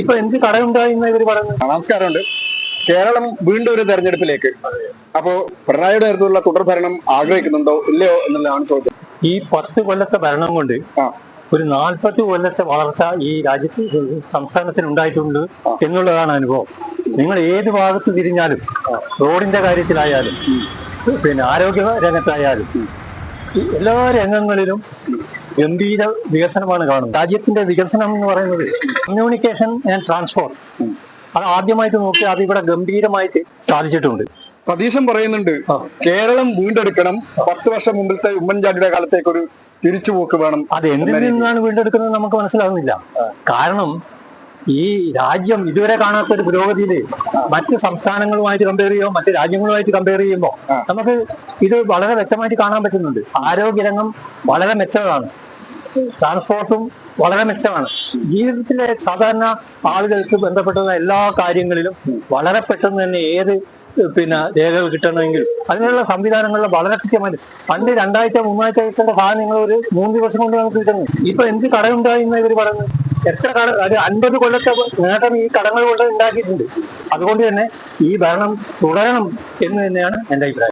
ഇപ്പൊ എന്ത് കടയുണ്ടായിന്ന് ഇവര് പറയുന്നത്? നമസ്കാരമുണ്ട്. കേരളം വീണ്ടും ഒരു തെരഞ്ഞെടുപ്പിലേക്ക്. അപ്പോ പിണറായിയുടെ നേതൃത്വത്തിലുള്ള തുടർ ഭരണം ആഗ്രഹിക്കുന്നുണ്ടോ ഇല്ലയോ എന്നുള്ളതാണ് ചോദ്യം. ഈ 10 കൊല്ലത്തെ ഭരണം കൊണ്ട് ഒരു 40 കൊല്ലത്തെ വളർച്ച ഈ രാജ്യത്ത് സംസ്ഥാനത്തിന് ഉണ്ടായിട്ടുണ്ട് എന്നുള്ളതാണ് അനുഭവം. നിങ്ങൾ ഏത് ഭാഗത്ത് തിരിഞ്ഞാലും, റോഡിന്റെ കാര്യത്തിലായാലും, പിന്നെ ആരോഗ്യ രംഗത്തായാലും, എല്ലാ രംഗങ്ങളിലും ഗംഭീര വികസനമാണ് കാണുന്നത്. രാജ്യത്തിന്റെ വികസനം എന്ന് പറയുന്നത് കമ്മ്യൂണിക്കേഷൻ ആൻഡ് ട്രാൻസ്പോർട്ട്, അത് ആദ്യമായിട്ട് നോക്കി അത് ഇവിടെ ഗംഭീരമായിട്ട് സാധിച്ചിട്ടുണ്ട്. സതീശൻ പറയുന്നുണ്ട് കേരളം വീണ്ടെടുക്കണം, 10 വർഷം മുമ്പിലത്തെ ഉമ്മൻചാണ്ടിയുടെ കാലത്തേക്ക് ഒരു തിരിച്ചുപോക്ക് വേണം. അത് എന്തിൽ നിന്നാണ് വീണ്ടെടുക്കുന്നത് നമുക്ക് മനസ്സിലാകുന്നില്ല. കാരണം ഈ രാജ്യം ഇതുവരെ കാണാത്ത ഒരു പുരോഗതിയില് മറ്റ് സംസ്ഥാനങ്ങളുമായിട്ട് കമ്പയർ ചെയ്യുമ്പോൾ, മറ്റ് രാജ്യങ്ങളുമായിട്ട് കമ്പയർ ചെയ്യുമ്പോൾ നമുക്ക് ഇത് വളരെ വ്യക്തമായിട്ട് കാണാൻ പറ്റുന്നുണ്ട്. ആരോഗ്യരംഗം വളരെ മെച്ചമാണ്, ട്രാൻസ്പോർട്ടും വളരെ മെച്ചമാണ്. ജീവിതത്തിലെ സാധാരണ ആളുകൾക്ക് ബന്ധപ്പെട്ട എല്ലാ കാര്യങ്ങളിലും വളരെ പെട്ടെന്ന് തന്നെ ഏത് രേഖകൾ കിട്ടണമെങ്കിൽ അതിനുള്ള സംവിധാനങ്ങളിൽ വളരെ കൃത്യമായിട്ട് പണ്ട് 2 ആഴ്ച 3 ആഴ്ച കിട്ടേണ്ട സാധനങ്ങൾ ഒരു 3 ദിവസം കൊണ്ട് നമുക്ക് കിട്ടുന്നു. ഇപ്പൊ എന്ത് കടയുണ്ടായിന്ന് ഇവർ പറയുന്നത്? എത്ര കട, അത് 50 കൊല്ലത്തെ നേട്ടം ഈ കടങ്ങൾ കൊണ്ട് ഉണ്ടാക്കിയിട്ടുണ്ട്. അതുകൊണ്ട് തന്നെ ഈ ഭരണം തുടരണം എന്ന് തന്നെയാണ് എന്റെ അഭിപ്രായം.